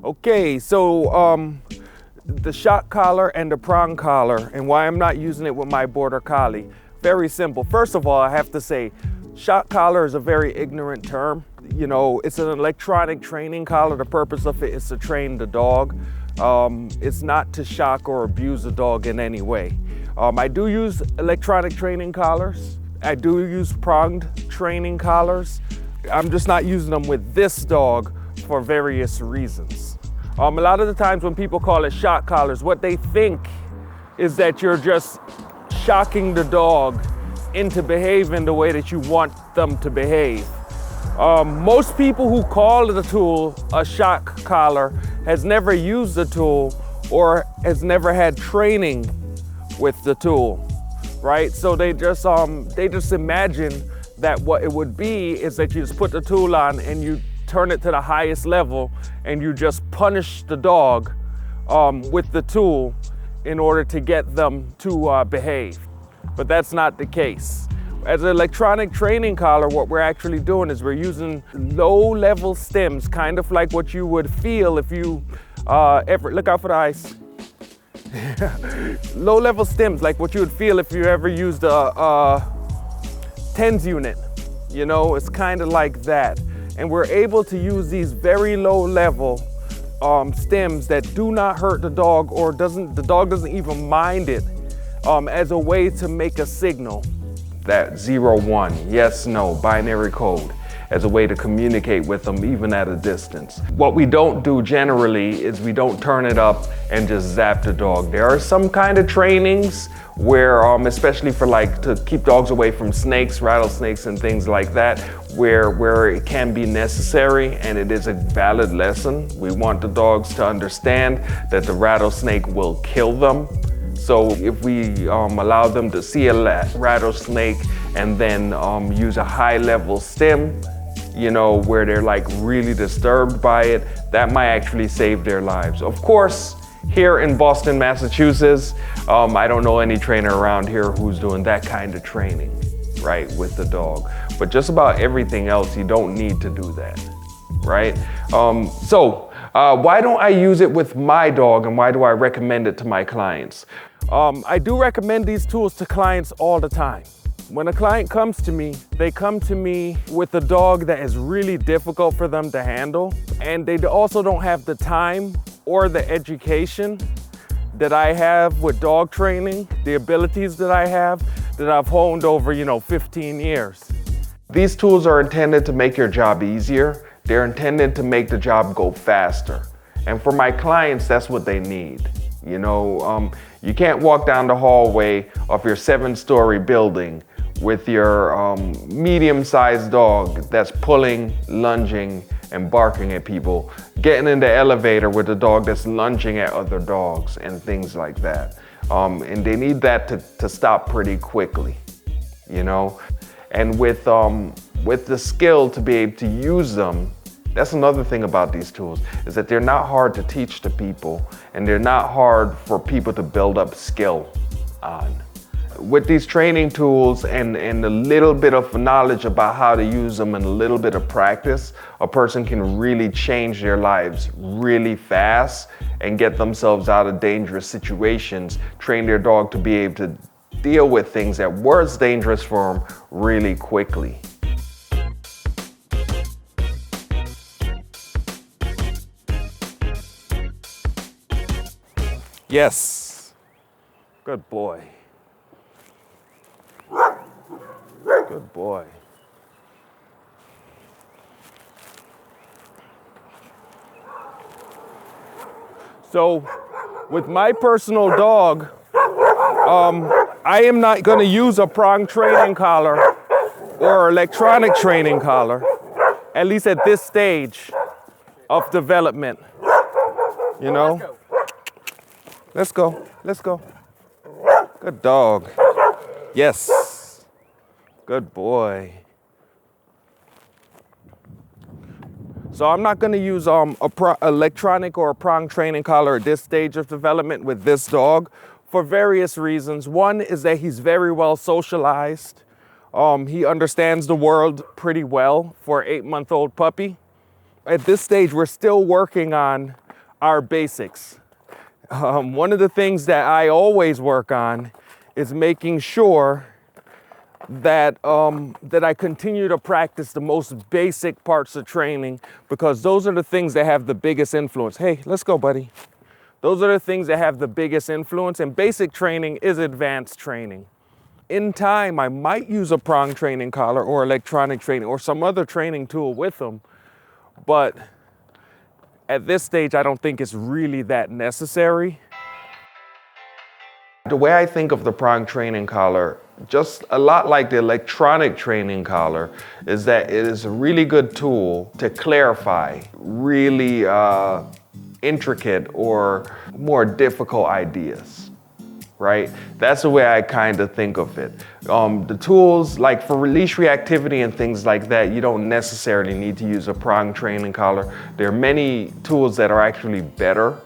Okay, so the shock collar and the prong collar, and why I'm not using it with my border collie. Very simple. First of all, I have to say, shock collar is a very ignorant term. You know, it's an electronic training collar. The purpose of it is to train the dog. It's not to shock or abuse the dog in any way. I do use electronic training collars. I do use pronged training collars. I'm just not using them with this dog for various reasons. A lot of the times when people call it shock collars, what they think is that you're just shocking the dog into behaving the way that you want them to behave. Most people who call the tool a shock collar has never used the tool or has never had training with the tool, right? So they just imagine that what it would be is that you just put the tool on and you turn it to the highest level and you just punish the dog with the tool in order to get them to behave. But that's not the case. As an electronic training collar, what we're actually doing is we're using low-level stems, kind of like what you would feel if you ever, look out for the ice. Low-level stems, like what you would feel if you ever used a TENS unit. You know, it's kind of like that. And we're able to use these very low-level stems that do not hurt the dog, or the dog doesn't even mind it, as a way to make a signal. That 0, 1, yes, no, binary code, as a way to communicate with them even at a distance. What we don't do generally is we don't turn it up and just zap the dog. There are some kind of trainings where, especially for to keep dogs away from snakes, rattlesnakes and things like that, where it can be necessary and it is a valid lesson. We want the dogs to understand that the rattlesnake will kill them. So if we allow them to see a rattlesnake and then use a high-level stem, you know, where they're really disturbed by it, that might actually save their lives. Of course, here in Boston, Massachusetts, I don't know any trainer around here who's doing that kind of training, right, with the dog. But just about everything else, you don't need to do that, right? Why don't I use it with my dog, and why do I recommend it to my clients? I do recommend these tools to clients all the time. When a client comes to me, they come to me with a dog that is really difficult for them to handle, and they also don't have the time or the education that I have with dog training, the abilities that I have that I've honed over, 15 years. These tools are intended to make your job easier. They're intended to make the job go faster. And for my clients, that's what they need. You can't walk down the hallway of your 7-story building with your medium-sized dog that's pulling, lunging, and barking at people, getting in the elevator with a dog that's lunging at other dogs and things like that. And they need that to stop pretty quickly, And with the skill to be able to use them, that's another thing about these tools, is that they're not hard to teach to people, and they're not hard for people to build up skill on. With these training tools and a little bit of knowledge about how to use them and a little bit of practice, a person can really change their lives really fast and get themselves out of dangerous situations, train their dog to be able to deal with things that were dangerous for them really quickly. Yes. Good boy. Good boy. So, with my personal dog, I am not going to use a prong training collar or electronic training collar, at least at this stage of development. Let's go. Let's go. Good dog. Yes. Good boy. So I'm not going to use electronic or a prong training collar at this stage of development with this dog for various reasons. One is that he's very well socialized. He understands the world pretty well for an 8-month-old puppy. At this stage, we're still working on are basics. One of the things that I always work on is making sure that that I continue to practice the most basic parts of training, because those are the things that have the biggest influence. Hey, let's go, buddy. Those are the things that have the biggest influence, and basic training is advanced training. In time, I might use a prong training collar or electronic training or some other training tool with them, but at this stage, I don't think it's really that necessary. The way I think of the prong training collar, just a lot like the electronic training collar, is that it is a really good tool to clarify really intricate or more difficult ideas, right? That's the way I kind of think of it. The tools, like for leash reactivity and things like that, you don't necessarily need to use a prong training collar. There are many tools that are actually better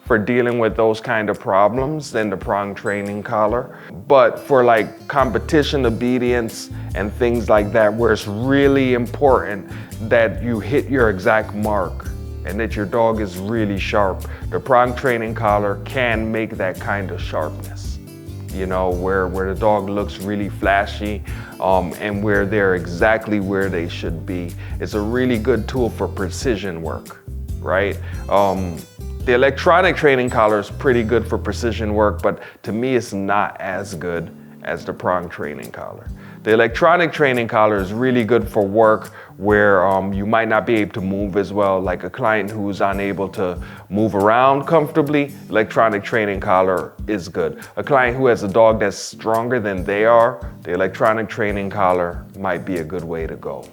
for dealing with those kind of problems than the prong training collar. But for like competition obedience and things like that, where it's really important that you hit your exact mark and that your dog is really sharp, the prong training collar can make that kind of sharpness. You know, where the dog looks really flashy and where they're exactly where they should be. It's a really good tool for precision work, right? The electronic training collar is pretty good for precision work, but to me it's not as good as the prong training collar. The electronic training collar is really good for work where you might not be able to move as well, like a client who's unable to move around comfortably. Electronic training collar is good. A client who has a dog that's stronger than they are, the electronic training collar might be a good way to go.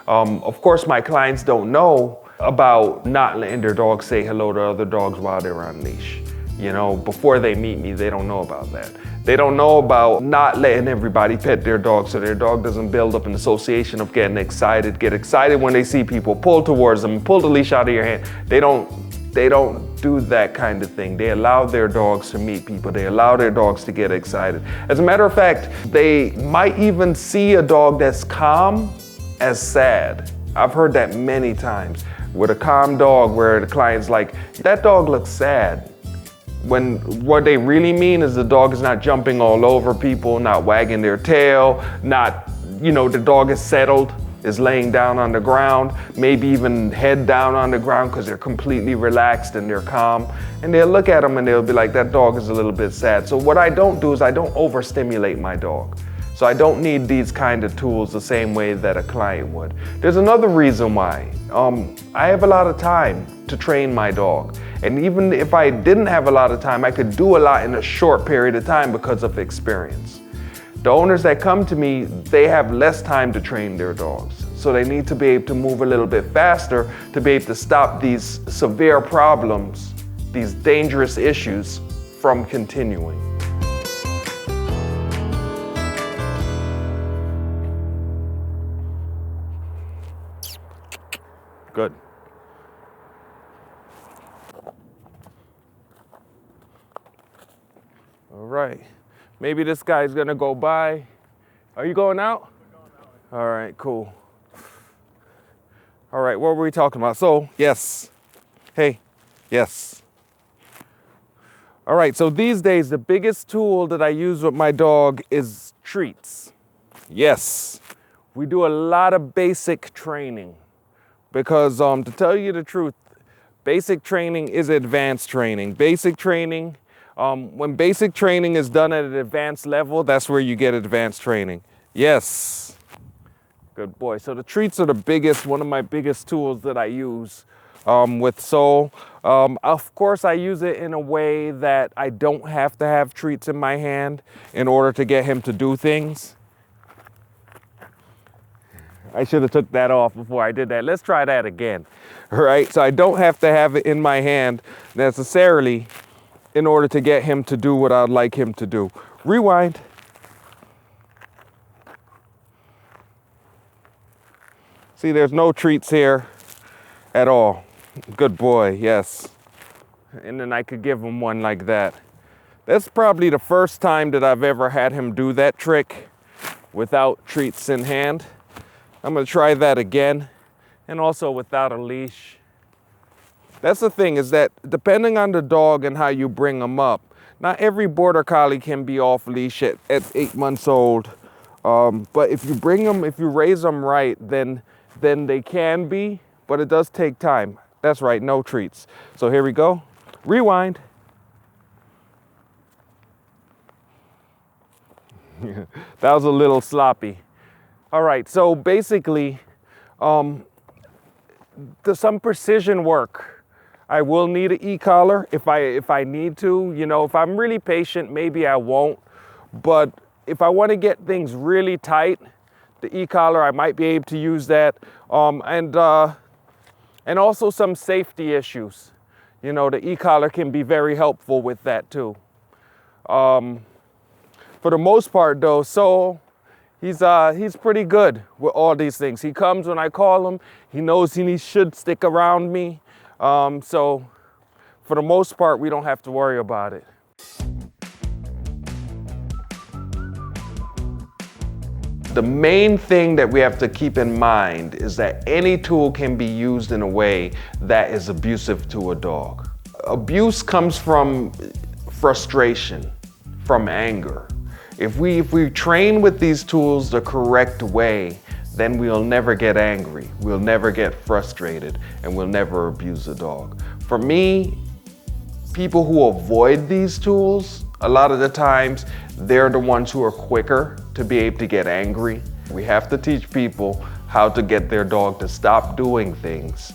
Of course, my clients don't know about not letting their dogs say hello to other dogs while they're on leash. You know, before they meet me, they don't know about that. They don't know about not letting everybody pet their dog so their dog doesn't build up an association of getting excited, get excited when they see people, pull towards them, pull the leash out of your hand. They don't do that kind of thing. They allow their dogs to meet people. They allow their dogs to get excited. As a matter of fact, they might even see a dog that's calm as sad. I've heard that many times with a calm dog where the client's like, that dog looks sad. When what they really mean is the dog is not jumping all over people, not wagging their tail, not, you know, the dog is settled, is laying down on the ground, maybe even head down on the ground because they're completely relaxed and they're calm. And they'll look at them and they'll be like, that dog is a little bit sad. So what I don't do is I don't overstimulate my dog. So I don't need these kind of tools the same way that a client would. There's another reason why. I have a lot of time to train my dog. And even if I didn't have a lot of time, I could do a lot in a short period of time because of experience. The owners that come to me, they have less time to train their dogs. So they need to be able to move a little bit faster to be able to stop these severe problems, these dangerous issues from continuing. Good. All right. Maybe this guy's gonna go by. Are you going out? All right, cool. All right, what were we talking about? So, yes. Hey, yes. All right, so these days, the biggest tool that I use with my dog is treats. Yes. We do a lot of basic training. Because to tell you the truth, basic training is advanced training. Basic training, when basic training is done at an advanced level, that's where you get advanced training. Yes, good boy. So the treats are the biggest, one of my biggest tools that I use with Soul. Of course, I use it in a way that I don't have to have treats in my hand in order to get him to do things. I should have took that off before I did that. Let's try that again. All right, so I don't have to have it in my hand necessarily in order to get him to do what I'd like him to do. Rewind. See, there's no treats here at all. Good boy, yes. And then I could give him one like that. That's probably the first time that I've ever had him do that trick without treats in hand. I'm gonna try that again, and also without a leash. That's the thing, is that depending on the dog and how you bring them up, not every border collie can be off leash at 8 months old. But if you bring them, if you raise them right, then they can be, but it does take time. That's right, no treats. So here we go. Rewind. That was a little sloppy. All right, so basically, there's some precision work. I will need an e-collar if I need to. You know, if I'm really patient, maybe I won't. But if I want to get things really tight, the e-collar, I might be able to use that. And also some safety issues. You know, the e-collar can be very helpful with that too. For the most part though, so he's pretty good with all these things. He comes when I call him. He knows he should stick around me. So for the most part, we don't have to worry about it. The main thing that we have to keep in mind is that any tool can be used in a way that is abusive to a dog. Abuse comes from frustration, from anger. If we train with these tools the correct way, then we'll never get angry, we'll never get frustrated, and we'll never abuse a dog. For me, people who avoid these tools, a lot of the times, they're the ones who are quicker to be able to get angry. We have to teach people how to get their dog to stop doing things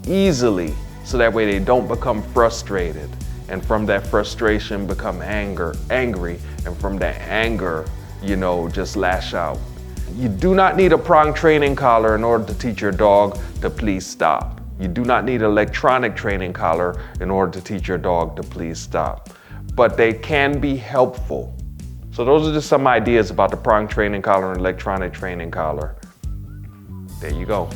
easily, so that way they don't become frustrated. And from that frustration become angry, and from that anger, you know, just lash out. You do not need a prong training collar in order to teach your dog to please stop. You do not need an electronic training collar in order to teach your dog to please stop. But they can be helpful. So those are just some ideas about the prong training collar and electronic training collar. There you go.